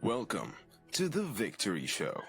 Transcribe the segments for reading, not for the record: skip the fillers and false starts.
Welcome to The Victory Show.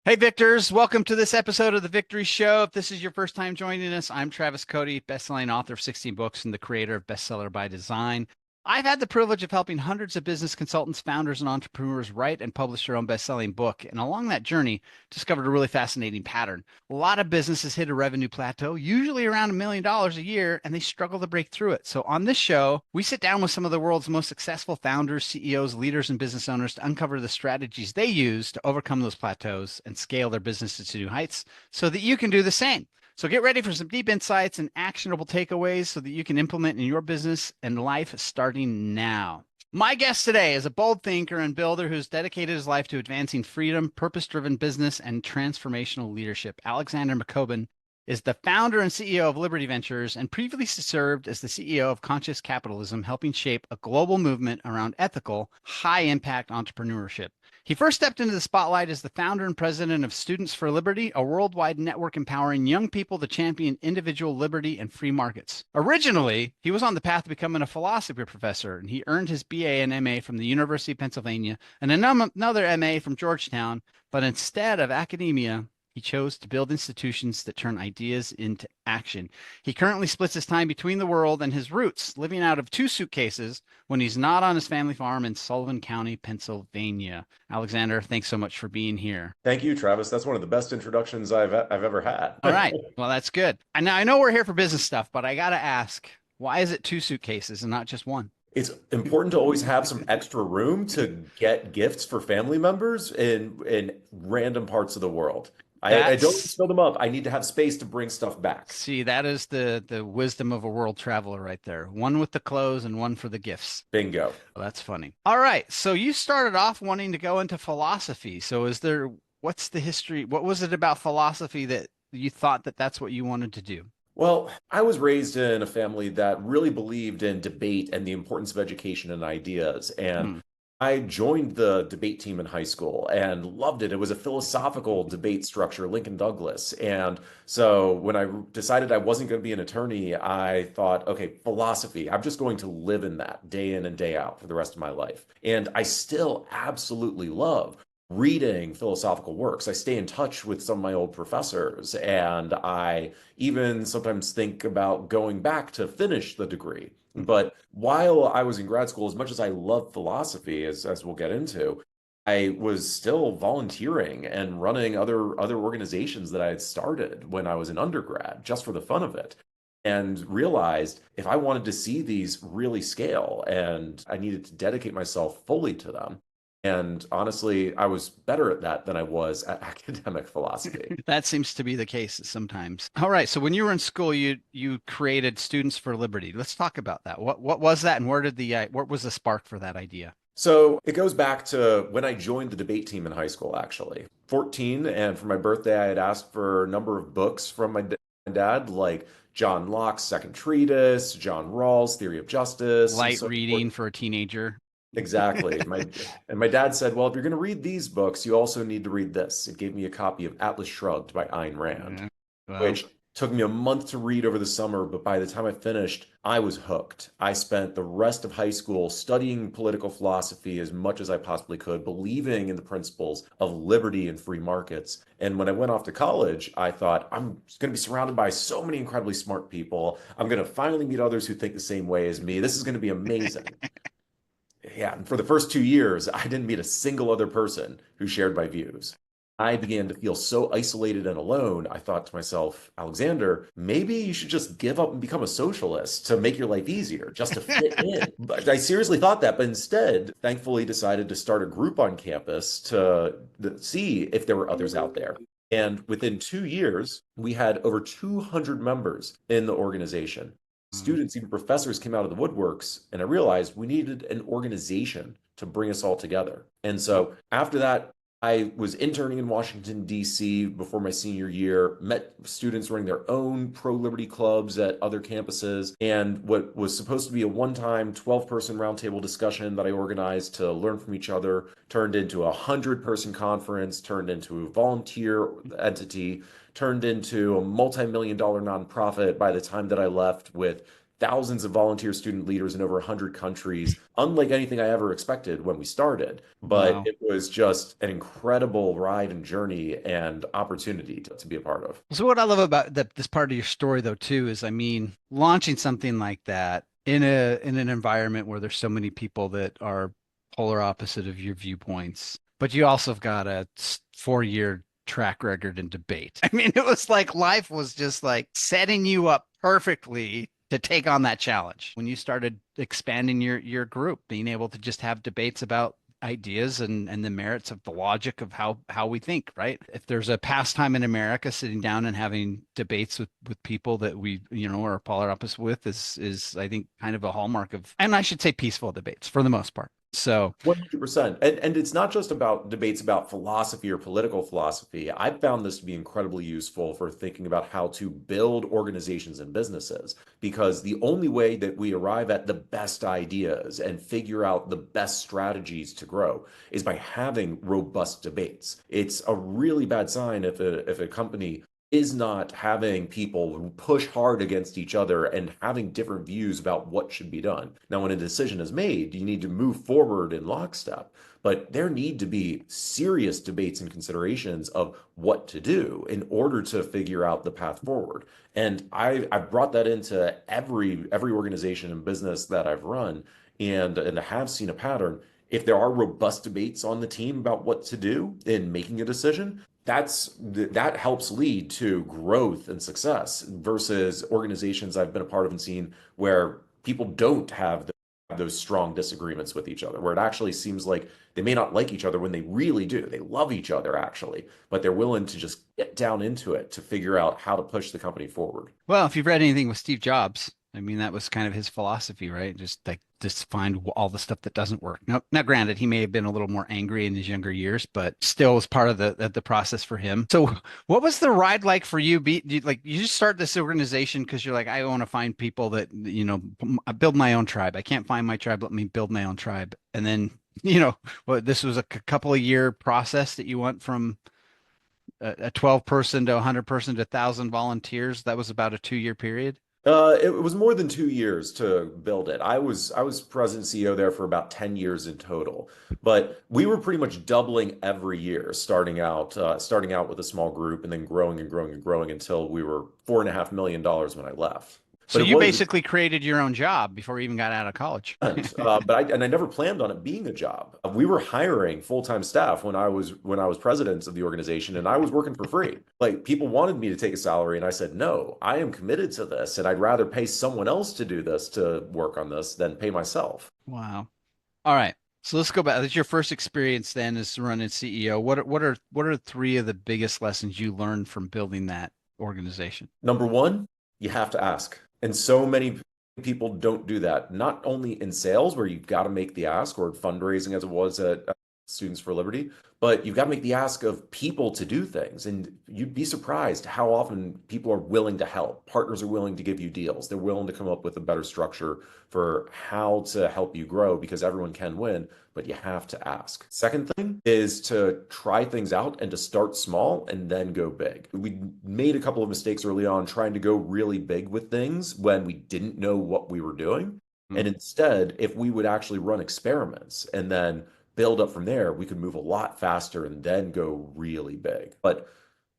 Hey, Victors. Welcome to this episode of The Victory Show. If this is your first time joining us, I'm Travis Cody, best-selling author of 16 books and the creator of Bestseller by Design. I've had the privilege of helping hundreds of business consultants, founders, and entrepreneurs write and publish their own best-selling book. And along that journey, discovered a really fascinating pattern. A lot of businesses hit a revenue plateau, usually around $1 million a year, and they struggle to break through it. So on this show, we sit down with some of the world's most successful founders, CEOs, leaders, and business owners to uncover the strategies they use to overcome those plateaus and scale their businesses to new heights so that you can do the same. So get ready for some deep insights and actionable takeaways so that you can implement in your business and life starting now. My guest today is a bold thinker and builder who's dedicated his life to advancing freedom, purpose-driven business, and transformational leadership. Alexander McCobin is the founder and CEO of Liberty Ventures and previously served as the CEO of Conscious Capitalism, helping shape a global movement around ethical, high-impact entrepreneurship. He first stepped into the spotlight as the founder and president of Students for Liberty, a worldwide network empowering young people to champion individual liberty and free markets. Originally, he was on the path to becoming a philosophy professor, and he earned his BA and MA from the University of Pennsylvania and another MA from Georgetown, but instead of academia, he chose to build institutions that turn ideas into action. He currently splits his time between the world and his roots, living out of 2 suitcases when he's not on his family farm in Sullivan County, Pennsylvania. Alexander, thanks so much for being here. Thank you, Travis. That's one of the best introductions I've ever had. All right. Well, that's good. And now I know we're here for business stuff, but I got to ask, why is it 2 suitcases and not just one? It's important to always have some extra room to get gifts for family members in random parts of the world. I don't fill them up. I need to have space to bring stuff back. See, that is the wisdom of a world traveler right there. One with the clothes and one for the gifts. Bingo. Well, that's funny. All right. So you started off wanting to go into philosophy. So what's the history? What was it about philosophy that you thought that that's what you wanted to do? Well, I was raised in a family that really believed in debate and the importance of education and ideas. And I joined the debate team in high school and loved it. It was a philosophical debate structure, Lincoln Douglas. And so when I decided I wasn't going to be an attorney, I thought, okay, philosophy, I'm just going to live in that day in and day out for the rest of my life. And I still absolutely love reading philosophical works. I stay in touch with some of my old professors, and I even sometimes think about going back to finish the degree. But while I was in grad school, as much as I love philosophy, as we'll get into, I was still volunteering and running other organizations that I had started when I was an undergrad, just for the fun of it. And realized if I wanted to see these really scale, and I needed to dedicate myself fully to them. And honestly, I was better at that than I was at academic philosophy. That seems to be the case sometimes. All right. So when you were in school, you created Students for Liberty. Let's talk about that. What was that, and what was the spark for that idea? So it goes back to when I joined the debate team in high school, actually. 14, and for my birthday, I had asked for a number of books from my dad, like John Locke's Second Treatise, John Rawls' Theory of Justice. Light reading for a teenager. Exactly. My dad said, well, if you're going to read these books, you also need to read this. It gave me a copy of Atlas Shrugged by Ayn Rand, which took me a month to read over the summer. But by the time I finished, I was hooked. I spent the rest of high school studying political philosophy as much as I possibly could, believing in the principles of liberty and free markets. And when I went off to college, I thought, I'm going to be surrounded by so many incredibly smart people. I'm going to finally meet others who think the same way as me. This is going to be amazing. Yeah, and for the first 2 years, I didn't meet a single other person who shared my views. I began to feel so isolated and alone. I thought to myself, Alexander, maybe you should just give up and become a socialist to make your life easier, just to fit in. But I seriously thought that, but instead, thankfully decided to start a group on campus to see if there were others out there. And within 2 years, we had over 200 members in the organization. Students, even professors, came out of the woodworks, and I realized we needed an organization to bring us all together. And so after that, I was interning in Washington, D.C. before my senior year, met students running their own pro-liberty clubs at other campuses, and what was supposed to be a one-time 12-person roundtable discussion that I organized to learn from each other turned into a 100-person conference, turned into a volunteer entity, turned into a multi-million-dollar nonprofit by the time that I left, with thousands of volunteer student leaders in over 100 countries, unlike anything I ever expected when we started. But Wow. it was just an incredible ride and journey and opportunity to be a part of. So what I love about this part of your story though too is, I mean, launching something like that in an environment where there's so many people that are polar opposite of your viewpoints, but you also have got a 4-year track record in debate. I mean, it was like life was just like setting you up perfectly to take on that challenge when you started expanding your group, being able to just have debates about ideas and the merits of the logic of how we think, right? If there's a pastime in America, sitting down and having debates with people that we, are polar opposite with is I think kind of a hallmark of, and I should say peaceful debates for the most part. So 100%. And it's not just about debates about philosophy or political philosophy. I've found this to be incredibly useful for thinking about how to build organizations and businesses, because the only way that we arrive at the best ideas and figure out the best strategies to grow is by having robust debates. It's a really bad sign if a company is not having people push hard against each other and having different views about what should be done. Now, when a decision is made, you need to move forward in lockstep, but there need to be serious debates and considerations of what to do in order to figure out the path forward. And I've brought that into every organization and business that I've run, and I have seen a pattern. If there are robust debates on the team about what to do in making a decision, that helps lead to growth and success versus organizations I've been a part of and seen where people don't have those strong disagreements with each other, where it actually seems like they may not like each other when they really do. They love each other actually, but they're willing to just get down into it to figure out how to push the company forward. well, if you've read anything with Steve Jobs, I mean, that was kind of his philosophy, right? Just find all the stuff that doesn't work. Now, granted, he may have been a little more angry in his younger years, but still was part of the process for him. So, what was the ride like for you? You just start this organization because you're like, I want to find people that build my own tribe. I can't find my tribe. Let me build my own tribe. And then, this was a couple of year process that you went from a 12 person to 100 person to 1,000 volunteers. That was about a 2-year period. It was more than 2 years to build it. I was president CEO there for about 10 years in total, but we were pretty much doubling every year, starting out with a small group and then growing and growing and growing until we were $4.5 million when I left. So But it you was basically created your own job before you even got out of college. but I never planned on it being a job. We were hiring full-time staff when I was president of the organization, and I was working for free. Like, people wanted me to take a salary, and I said no. I am committed to this, and I'd rather pay someone else to do this, to work on this, than pay myself. Wow. All right. So let's go back. That's your first experience then as running CEO. What are 3 of the biggest lessons you learned from building that organization? Number one, you have to ask. And so many people don't do that, not only in sales, where you've got to make the ask, or fundraising as it was at Students for Liberty, but you've got to make the ask of people to do things. And you'd be surprised how often people are willing to help. Partners are willing to give you deals. They're willing to come up with a better structure for how to help you grow, because everyone can win, but you have to ask. Second thing is to try things out and to start small and then go big. We made a couple of mistakes early on trying to go really big with things when we didn't know what we were doing. And instead, if we would actually run experiments and then build up from there, we could move a lot faster and then go really big. But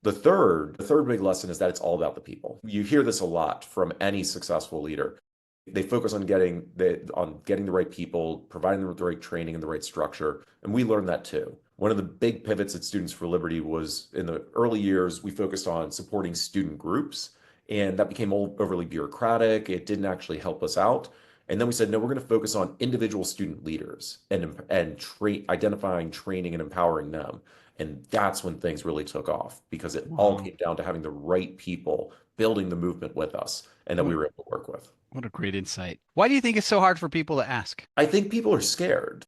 the third big lesson is that it's all about the people. You hear this a lot from any successful leader. They focus on getting the right people, providing them with the right training and the right structure. And we learned that too. One of the big pivots at Students for Liberty was, in the early years, we focused on supporting student groups, and that became overly bureaucratic. It didn't actually help us out. And then we said, no, we're going to focus on individual student leaders and identifying, training, and empowering them. And that's when things really took off, because it all came down to having the right people building the movement with us and that we were able to work with. What a great insight. Why do you think it's so hard for people to ask? I think people are scared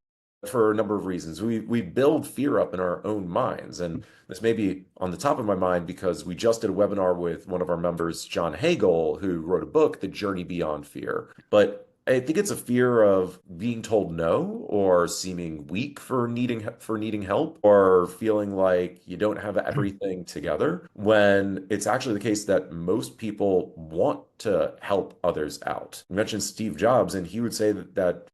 for a number of reasons. We build fear up in our own minds. And this may be on the top of my mind because we just did a webinar with one of our members, John Hagel, who wrote a book, The Journey Beyond Fear. But I think it's a fear of being told no or seeming weak for needing help or feeling like you don't have everything together when it's actually the case that most people want to help others out. You mentioned Steve Jobs, and he would say that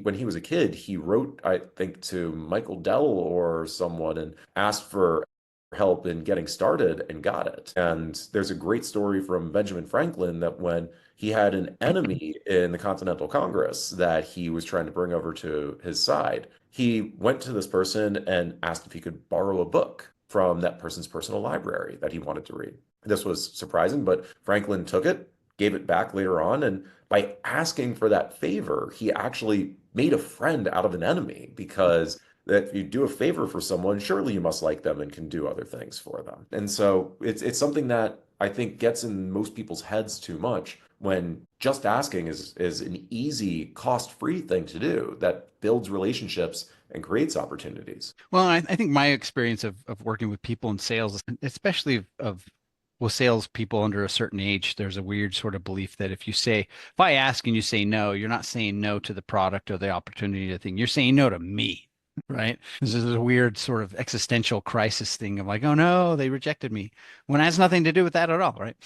when he was a kid, he wrote, I think, to Michael Dell or someone and asked for help in getting started and got it. And there's a great story from Benjamin Franklin that when he had an enemy in the Continental Congress that he was trying to bring over to his side, he went to this person and asked if he could borrow a book from that person's personal library that he wanted to read. This was surprising, but Franklin took it, gave it back later on, and by asking for that favor, he actually made a friend out of an enemy because that if you do a favor for someone, surely you must like them and can do other things for them. And so it's something that I think gets in most people's heads too much when just asking is an easy, cost-free thing to do that builds relationships and creates opportunities. Well, I think my experience of working with people in sales, especially of with salespeople under a certain age, there's a weird sort of belief that if I ask and you say no, you're not saying no to the product or the opportunity or thing. You're saying no to me, right? This is a weird sort of existential crisis thing of like, oh no, they rejected me, when it has nothing to do with that at all, right?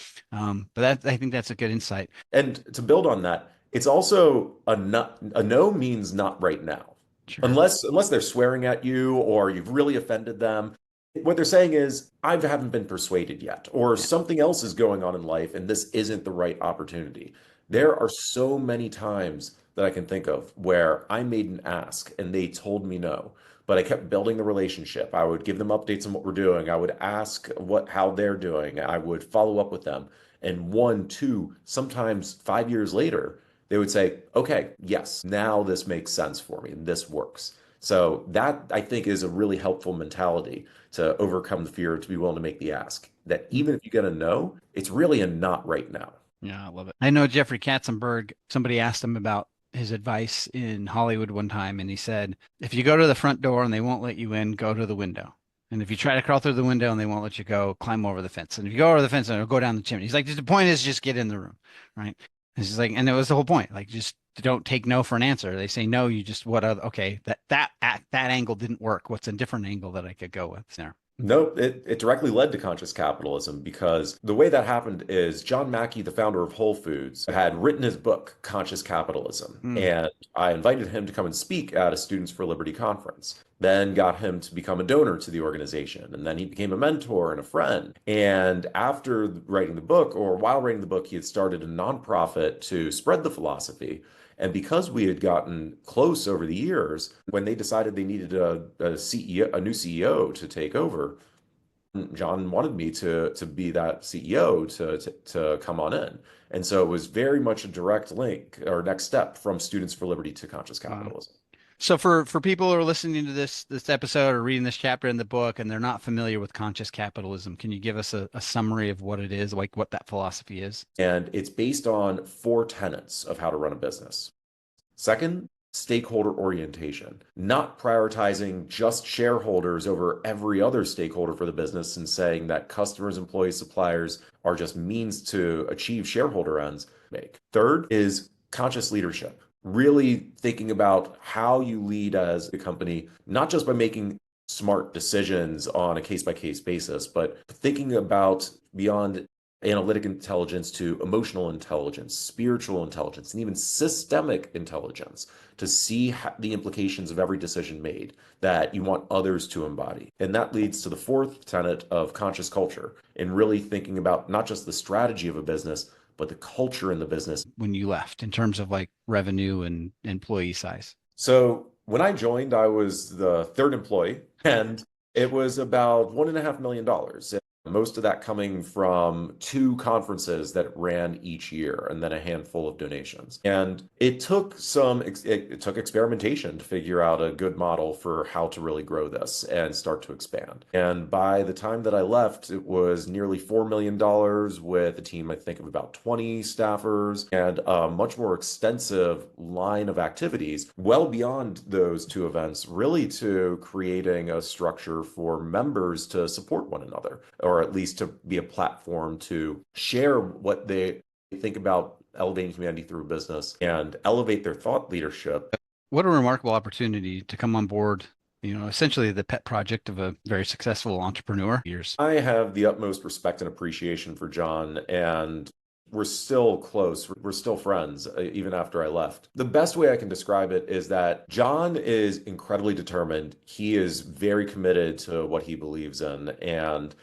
But I think that's a good insight. And to build on that, it's also a no means not right now. Sure. Unless they're swearing at you or you've really offended them. What they're saying is, I haven't been persuaded yet, or something else is going on in life and this isn't the right opportunity. There are so many times that I can think of where I made an ask and they told me no, but I kept building the relationship. I would give them updates on what we're doing. I would ask how they're doing. I would follow up with them. And 1, 2, sometimes 5 years later, they would say, okay, yes, now this makes sense for me and this works. So that I think is a really helpful mentality to overcome the fear, to be willing to make the ask. That even if you get a no, it's really a not right now. Yeah, I love it. I know Jeffrey Katzenberg, somebody asked him about his advice in Hollywood one time, and he said, if you go to the front door and they won't let you in, go to the window. And if you try to crawl through the window and they won't let you go, climb over the fence. And if you go over the fence, it'll go down the chimney. He's like, the point is just get in the room, right? And he's like, and that was the whole point. Like, just don't take no for an answer. They say no, you just okay, that angle didn't work. What's a different angle that I could go with there? No, it directly led to conscious capitalism because the way that happened is John Mackey, the founder of Whole Foods, had written his book, Conscious Capitalism. And I invited him to come and speak at a Students for Liberty conference, then got him to become a donor to the organization. And then he became a mentor and a friend. And after writing the book, or while writing the book, he had started a nonprofit to spread the philosophy. And because we had gotten close over the years, when they decided they needed a new CEO to take over, John wanted me to be that CEO to come on in. And so it was very much a direct link or next step from Students for Liberty to Conscious Capitalism. So for people who are listening to this episode or reading this chapter in the book and they're not familiar with conscious capitalism, can you give us a summary of what it is, like what that philosophy is? And it's based on 4 tenets of how to run a business. Second, stakeholder orientation, not prioritizing just shareholders over every other stakeholder for the business and saying that customers, employees, suppliers are just means to achieve shareholder ends. Third is conscious leadership. Really thinking about how you lead as a company, not just by making smart decisions on a case-by-case basis, but thinking about beyond analytic intelligence to emotional intelligence, spiritual intelligence, and even systemic intelligence to see the implications of every decision made that you want others to embody. And that leads to the 4th tenet of conscious culture, and really thinking about not just the strategy of a business, but the culture in the business. When you left, in terms of like revenue and employee size? So when I joined, I was the 3rd employee, and it was about $1.5 million. Most of that coming from 2 conferences that ran each year and then a handful of donations. And it took experimentation to figure out a good model for how to really grow this and start to expand. And by the time that I left, it was nearly $4 million with a team, I think, of about 20 staffers and a much more extensive line of activities well beyond those 2 events, really to creating a structure for members to support one another, or at least to be a platform to share what they think about elevating humanity through business and elevate their thought leadership. What a remarkable opportunity to come on board, essentially the pet project of a very successful entrepreneur. Years. I have the utmost respect and appreciation for John, and we're still close. We're still friends, even after I left. The best way I can describe it is that John is incredibly determined. He is very committed to what he believes in, and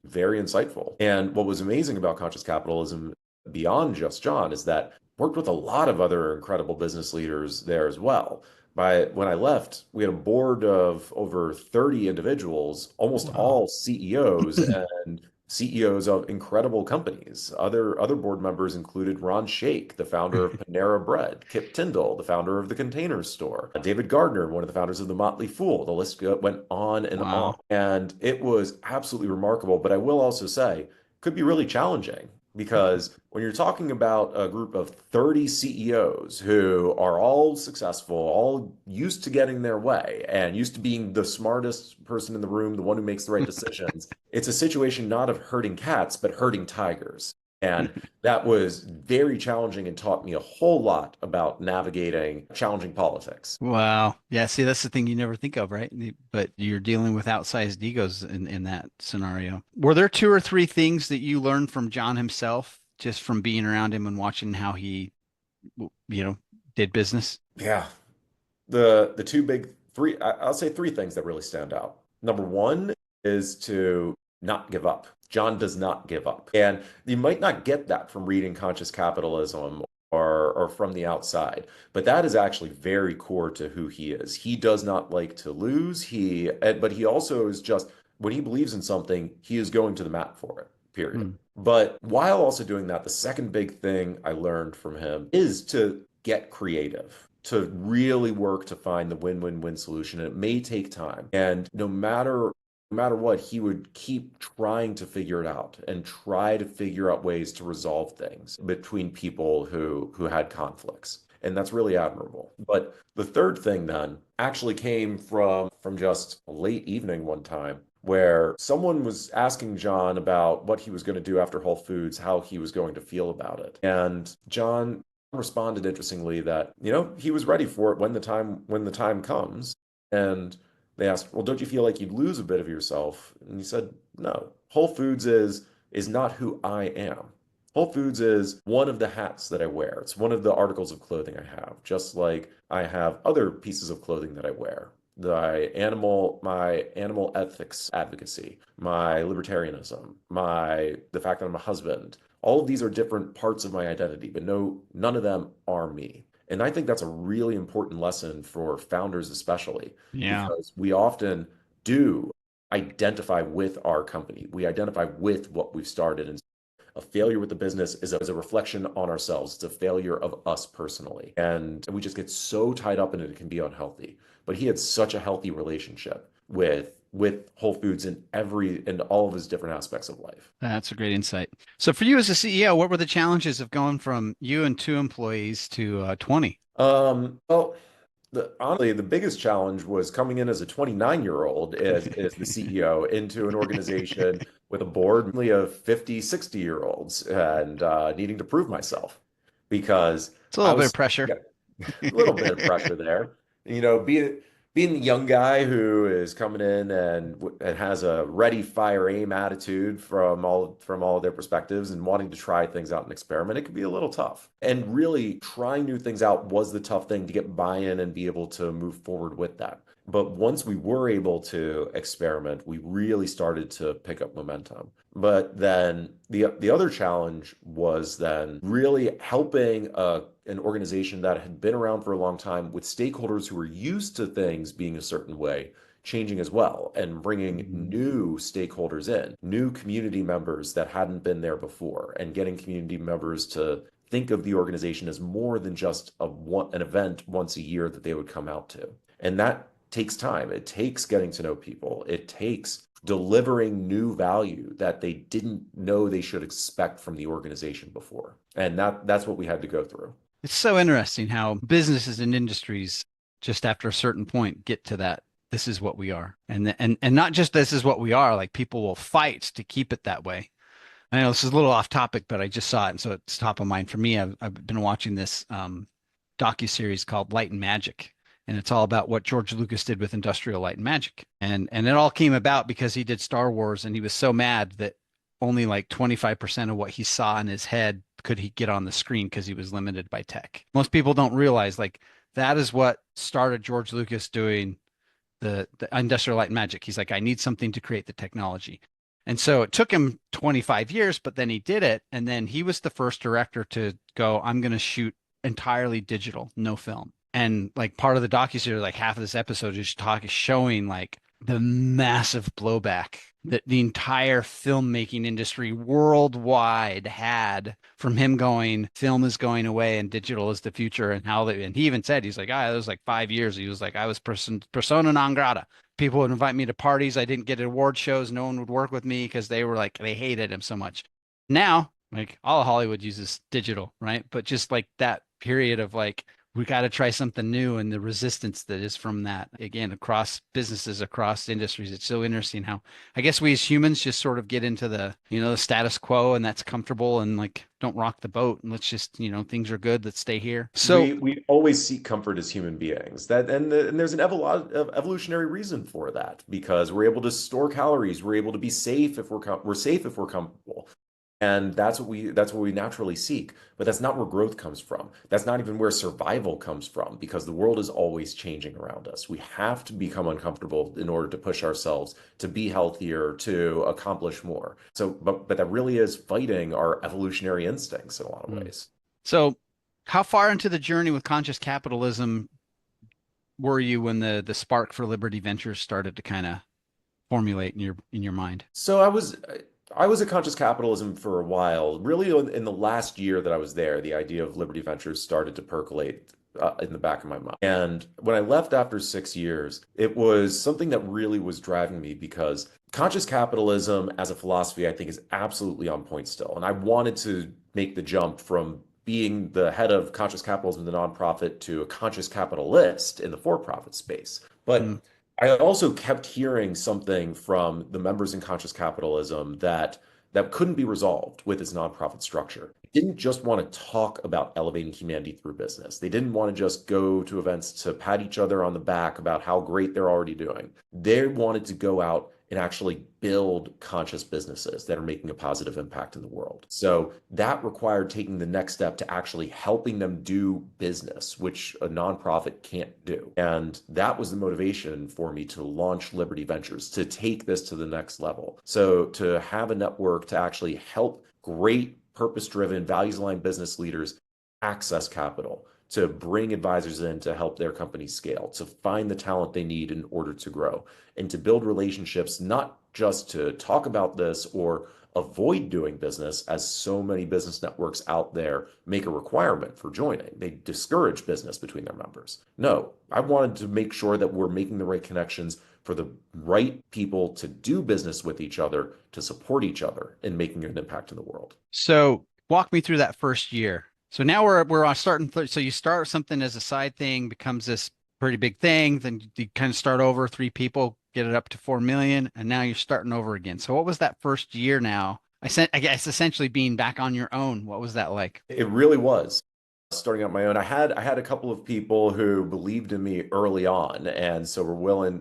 very insightful. And what was amazing about Conscious Capitalism, beyond just John, is that worked with a lot of other incredible business leaders there as well. When I left, we had a board of over 30 individuals, almost all CEOs and CEOs of incredible companies. Other board members included Ron Shaich, the founder of Panera Bread, Kip Tyndall, the founder of the Container Store, David Gardner, one of the founders of the Motley Fool. The list went on and on. And it was absolutely remarkable. But I will also say, could be really challenging. Because when you're talking about a group of 30 CEOs who are all successful, all used to getting their way and used to being the smartest person in the room, the one who makes the right decisions, it's a situation not of herding cats, but herding tigers. And that was very challenging and taught me a whole lot about navigating challenging politics. Wow. Yeah. See, that's the thing you never think of, right? But you're dealing with outsized egos in that scenario. Were there 2 or 3 things that you learned from John himself, just from being around him and watching how he, did business? Yeah. The two big three, I'll say 3 things that really stand out. Number 1 is to not give up. John does not give up. And you might not get that from reading Conscious Capitalism or from the outside, but that is actually very core to who he is. He does not like to lose. But he also is just, when he believes in something, he is going to the mat for it, period. But while also doing that, the second big thing I learned from him is to get creative, to really work to find the win-win-win solution. And it may take time. And no matter what, he would keep trying to figure it out and try to figure out ways to resolve things between people who had conflicts. And that's really admirable. But the third thing then actually came from just a late evening one time, where someone was asking John about what he was going to do after Whole Foods, how he was going to feel about it. And John responded interestingly that, he was ready for it when the time comes. And they asked, well, don't you feel like you'd lose a bit of yourself? And he said, no. Whole Foods is not who I am. Whole Foods is one of the hats that I wear. It's one of the articles of clothing I have, just like I have other pieces of clothing that I wear. My animal ethics advocacy, my libertarianism, the fact that I'm a husband. All of these are different parts of my identity, but none of them are me. And I think that's a really important lesson for founders, especially, because we often do identify with our company. We identify with what we've started. And a failure with the business is a reflection on ourselves. It's a failure of us personally. And we just get so tied up in it, it can be unhealthy. But he had such a healthy relationship with Whole Foods in all of his different aspects of life. That's a great insight. So for you as a CEO, what were the challenges of going from you and 2 employees to 20? Well, honestly, the biggest challenge was coming in as a 29-year-old as the CEO into an organization with a board of 50, 60-year-olds and needing to prove myself, because it's a little bit of pressure. A little bit of pressure there. Being the young guy who is coming in and has a ready, fire, aim attitude from all of their perspectives and wanting to try things out and experiment, it could be a little tough. And really trying new things out was the tough thing, to get buy-in and be able to move forward with that. But once we were able to experiment, we really started to pick up momentum. But then the other challenge was then really helping an organization that had been around for a long time, with stakeholders who were used to things being a certain way, changing as well, and bringing new stakeholders in, new community members that hadn't been there before, and getting community members to think of the organization as more than just an event once a year that they would come out to. And that takes time. It takes getting to know people. It takes delivering new value that they didn't know they should expect from the organization before. And that's what we had to go through. It's so interesting how businesses and industries, just after a certain point, get to that, this is what we are. And not just this is what we are, like people will fight to keep it that way. I know this is a little off topic, but I just saw it, and so it's top of mind for me. I've been watching this docu-series called Light and Magic, and it's all about what George Lucas did with Industrial Light and Magic. And it all came about because he did Star Wars, and he was so mad that only like 25% of what he saw in his head could he get on the screen because he was limited by tech. Most people don't realize like that is what started George Lucas doing the Industrial Light and Magic. He's like, I need something to create the technology. And so it took him 25 years, but then he did it. And then he was the first director to go, I'm going to shoot entirely digital, no film. And like part of the docuseries, like half of this episode is showing like the massive blowback that the entire filmmaking industry worldwide had from him going, film is going away and digital is the future. And and he even said, he's like, it was like 5 years. He was like, I was persona non grata. People would invite me to parties. I didn't get at award shows. No one would work with me because they were like, they hated him so much. Now, like all of Hollywood uses digital, right? But just like that period of like, we got to try something new, and the resistance that is from that, again, across businesses, across industries. It's so interesting how I guess we as humans just sort of get into the status quo, and that's comfortable, and like don't rock the boat, and let's just, things are good, let's stay here. So we always seek comfort as human beings. And there's an evolutionary reason for that, because we're able to store calories, we're able to be safe if we're safe if we're comfortable. And that's what we naturally seek. But that's not where growth comes from. That's not even where survival comes from, because the world is always changing around us. We have to become uncomfortable in order to push ourselves to be healthier, to accomplish more. So, but that really is fighting our evolutionary instincts in a lot of ways. So how far into the journey with conscious capitalism were you when the spark for Liberty Ventures started to kind of formulate in your mind? So I was at Conscious Capitalism for a while. Really, in the last year that I was there, the idea of Liberty Ventures started to percolate in the back of my mind. And when I left after 6 years, it was something that really was driving me, because conscious capitalism as a philosophy, I think, is absolutely on point still. And I wanted to make the jump from being the head of conscious capitalism, the nonprofit, to a conscious capitalist in the for-profit space. But I also kept hearing something from the members in Conscious Capitalism that couldn't be resolved with its nonprofit structure. They didn't just want to talk about elevating humanity through business. They didn't want to just go to events to pat each other on the back about how great they're already doing. They wanted to go out and actually build conscious businesses that are making a positive impact in the world. So that required taking the next step to actually helping them do business, which a nonprofit can't do. And that was the motivation for me to launch Liberty Ventures, to take this to the next level. So to have a network to actually help great purpose-driven, values-aligned business leaders access capital, to bring advisors in to help their companies scale, to find the talent they need in order to grow, and to build relationships, not just to talk about this or avoid doing business, as so many business networks out there make a requirement for joining. They discourage business between their members. No, I wanted to make sure that we're making the right connections for the right people to do business with each other, to support each other in making an impact in the world. So walk me through that first year. So now we're on starting. So you start something as a side thing, becomes this pretty big thing. Then you kind of start over, 3 people, get it up to 4 million, and now you're starting over again. So what was that first year now? I guess essentially being back on your own. What was that like? It really was. Starting out my own, I had a couple of people who believed in me early on, and so were willing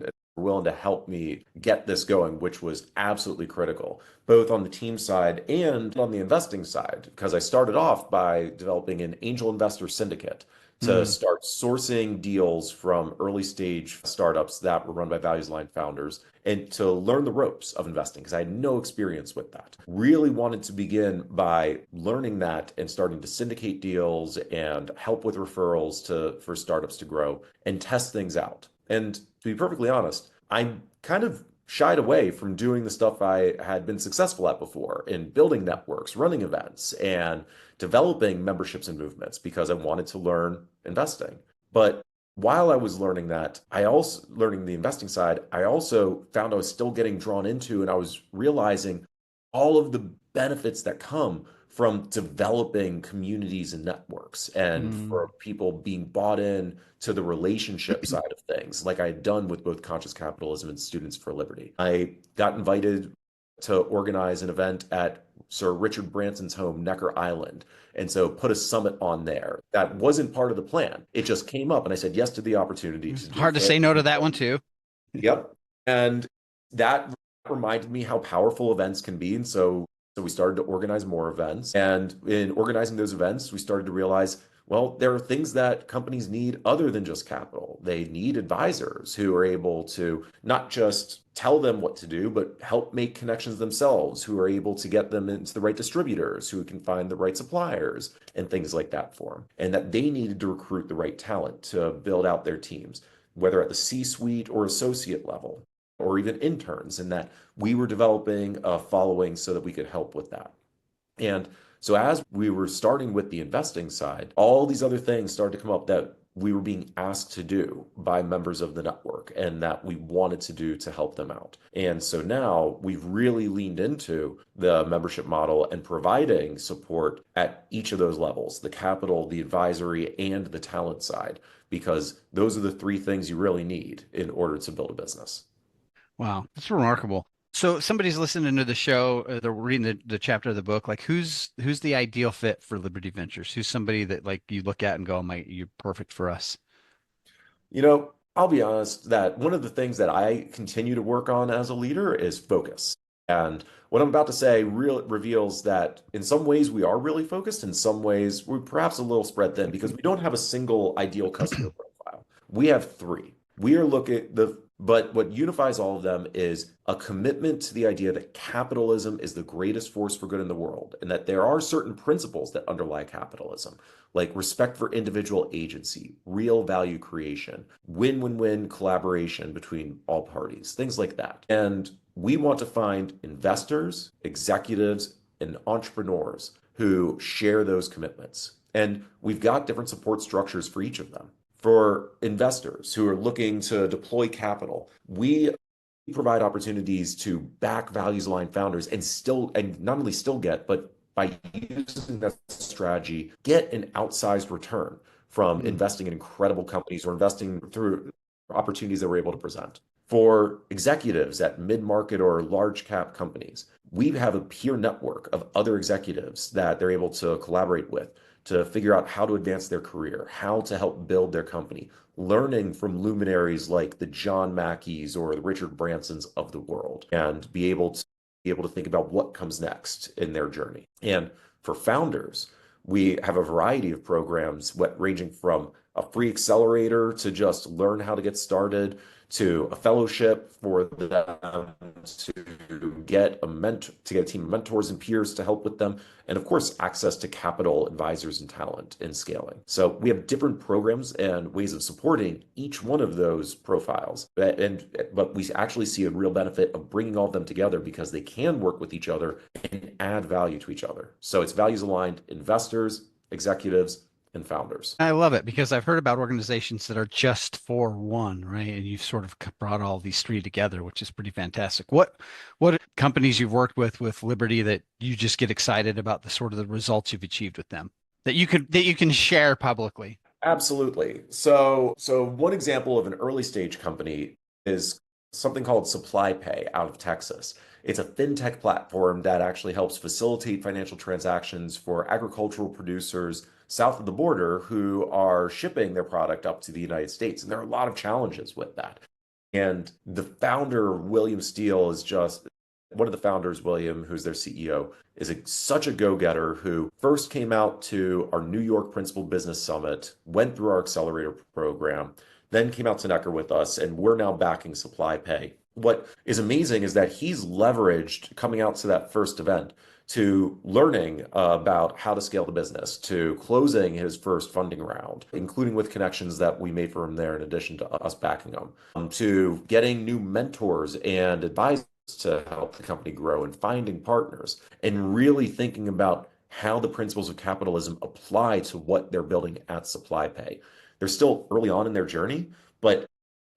to help me get this going, which was absolutely critical, both on the team side and on the investing side, because I started off by developing an angel investor syndicate to start sourcing deals from early stage startups that were run by values-aligned founders, and to learn the ropes of investing, because I had no experience with that. Really wanted to begin by learning that and starting to syndicate deals and help with referrals for startups to grow and test things out. And to be perfectly honest, I kind of shied away from doing the stuff I had been successful at before, in building networks, running events, and developing memberships and movements, because I wanted to learn investing. But while I was learning that, learning the investing side, I also found I was still getting drawn into, and I was realizing all of the benefits that come from developing communities and networks, and for people being bought in to the relationship side of things, like I had done with both Conscious Capitalism and Students for Liberty. I got invited to organize an event at Sir Richard Branson's home, Necker Island. And so put a summit on there. That wasn't part of the plan. It just came up and I said yes to the opportunity to do Hard to it. say no to that one too. Yep. And that reminded me how powerful events can be. And so we started to organize more events. And in organizing those events, we started to realize, well, there are things that companies need other than just capital. They need advisors who are able to not just tell them what to do, but help make connections themselves, who are able to get them into the right distributors, who can find the right suppliers and things like that for them. And that they needed to recruit the right talent to build out their teams, whether at the C-suite or associate level, or even interns, and that we were developing a following so that we could help with that. And so as we were starting with the investing side, all these other things started to come up that we were being asked to do by members of the network and that we wanted to do to help them out. And so now we've really leaned into the membership model and providing support at each of those levels, the capital, the advisory, and the talent side, because those are the three things you really need in order to build a business. Wow, that's remarkable. So somebody's listening to the show, they're reading the chapter of the book. Like, who's the ideal fit for Liberty Ventures? Who's somebody that like you look at and go, you're perfect for us? I'll be honest that one of the things that I continue to work on as a leader is focus. And what I'm about to say reveals that in some ways we are really focused, in some ways we're perhaps a little spread thin because we don't have a single ideal customer profile. We have three. But what unifies all of them is a commitment to the idea that capitalism is the greatest force for good in the world, and that there are certain principles that underlie capitalism, like respect for individual agency, real value creation, win-win-win collaboration between all parties, things like that. And we want to find investors, executives, and entrepreneurs who share those commitments. And we've got different support structures for each of them. For investors who are looking to deploy capital, we provide opportunities to back values-aligned founders and not only still get, but by using that strategy, get an outsized return from investing in incredible companies or investing through opportunities that we're able to present. For executives at mid-market or large cap companies, we have a peer network of other executives that they're able to collaborate with to figure out how to advance their career, how to help build their company, learning from luminaries like the John Mackeys or the Richard Bransons of the world, and be able to think about what comes next in their journey. And for founders, we have a variety of programs, ranging from a free accelerator to just learn how to get started, to a fellowship for them to get a team of mentors and peers to help with them, and of course, access to capital, advisors, and talent in scaling. So we have different programs and ways of supporting each one of those profiles, but we actually see a real benefit of bringing all of them together because they can work with each other and add value to each other. So it's values aligned investors, executives, and founders. I love it because I've heard about organizations that are just for one, right? And you've sort of brought all these three together, which is pretty fantastic. What companies you've worked with Liberty that you just get excited about the sort of the results you've achieved with them that you can share publicly? Absolutely. So one example of an early stage company is something called Supply Pay out of Texas. It's a fintech platform that actually helps facilitate financial transactions for agricultural producers south of the border who are shipping their product up to the United States. And there are a lot of challenges with that. And the founder, William Steele, is just one of the founders, William, who's their CEO, is such a go-getter who first came out to our New York Principal Business Summit, went through our accelerator program, then came out to Necker with us, and we're now backing Supply Pay. What is amazing is that he's leveraged coming out to that first event to learning about how to scale the business, to closing his first funding round, including with connections that we made for him there in addition to us backing him, to getting new mentors and advisors to help the company grow and finding partners and really thinking about how the principles of capitalism apply to what they're building at Supply Pay. They're still early on in their journey, but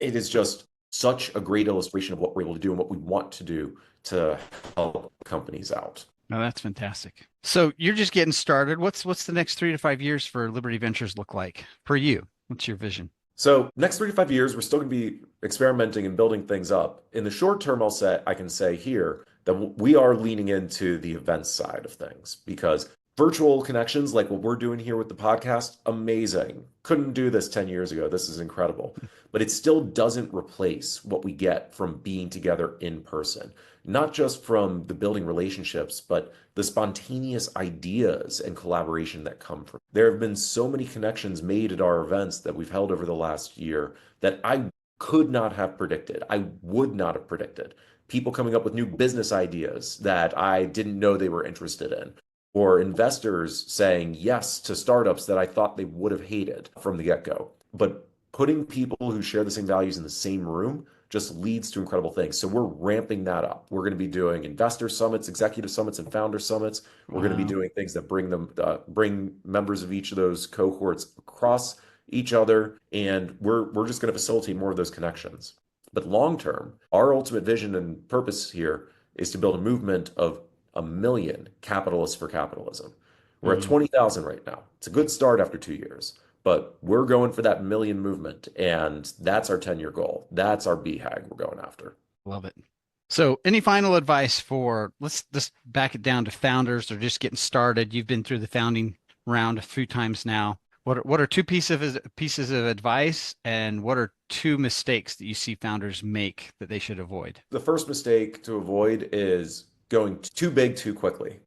it is just such a great illustration of what we're able to do and what we want to do to help companies out. Oh, that's fantastic. So you're just getting started. What's the next 3 to 5 years for Liberty Ventures look like for you? What's your vision? So next 3 to 5 years, we're still going to be experimenting and building things up. In the short term, I can say here that we are leaning into the events side of things, because virtual connections like what we're doing here with the podcast, amazing. Couldn't do this 10 years ago. This is incredible. But it still doesn't replace what we get from being together in person. Not just from the building relationships, but the spontaneous ideas and collaboration that come from. There have been so many connections made at our events that we've held over the last year that I could not have predicted. I would not have predicted. People coming up with new business ideas that I didn't know they were interested in, or investors saying yes to startups that I thought they would have hated from the get-go. But putting people who share the same values in the same room just leads to incredible things. So we're ramping that up. We're going to be doing investor summits, executive summits, and founder summits. We're going to be doing things that bring members of each of those cohorts across each other, and we're just going to facilitate more of those connections. But long term, our ultimate vision and purpose here is to build a movement of 1 million capitalists for capitalism. We're at 20,000 right now. It's a good start after 2 years, but we're going for that million movement, and that's our 10-year goal. That's our BHAG we're going after. Love it. So any final advice for, let's just back it down to founders or just getting started? You've been through the founding round a few times now. What are two pieces of advice, and what are two mistakes that you see founders make that they should avoid? The first mistake to avoid is going too big too quickly.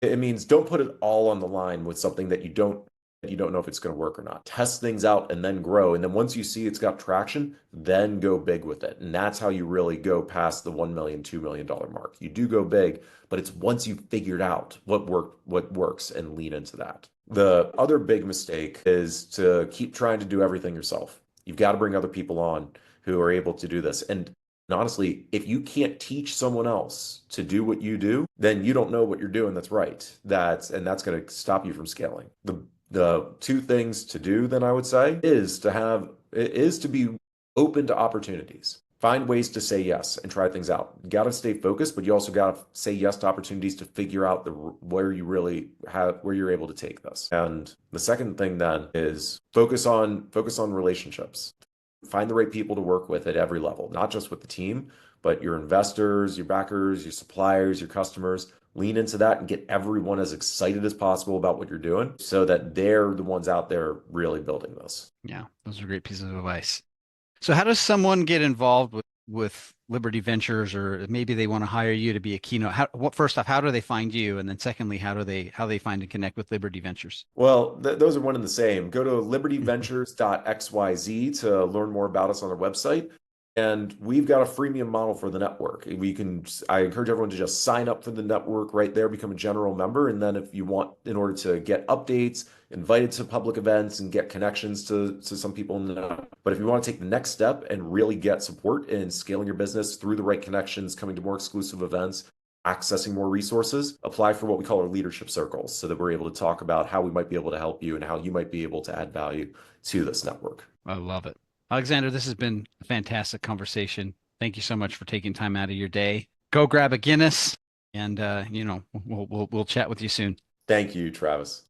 It means don't put it all on the line with something that you don't know if it's going to work or not. Test things out and then grow. And then once you see it's got traction, then go big with it. And that's how you really go past the $1 million, $2 million mark. You do go big, but it's once you've figured out what works, and lean into that. The other big mistake is to keep trying to do everything yourself. You've got to bring other people on who are able to do this. And honestly, if you can't teach someone else to do what you do, then you don't know what you're doing that's right. That's going to stop you from scaling. The two things to do, then, I would say, is to be open to opportunities. Find ways to say yes and try things out. You got to stay focused, but you also got to say yes to opportunities to figure out where you're able to take this. And the second thing then is focus on relationships. Find the right people to work with at every level, not just with the team, but your investors, your backers, your suppliers, your customers. Lean into that and get everyone as excited as possible about what you're doing so that they're the ones out there really building this. Yeah, those are great pieces of advice. So how does someone get involved with Liberty Ventures, or maybe they want to hire you to be a keynote? First off, how do they find you? And then secondly, how they find and connect with Liberty Ventures? Well, those are one and the same. Go to libertyventures.xyz to learn more about us on our website. And we've got a freemium model for the network. I encourage everyone to just sign up for the network right there, become a general member. And then if you want, in order to get updates, invited to public events and get connections to some people in the network. But if you want to take the next step and really get support in scaling your business through the right connections, coming to more exclusive events, accessing more resources, apply for what we call our leadership circles so that we're able to talk about how we might be able to help you and how you might be able to add value to this network. I love it. Alexander, this has been a fantastic conversation. Thank you so much for taking time out of your day. Go grab a Guinness, and we'll chat with you soon. Thank you, Travis.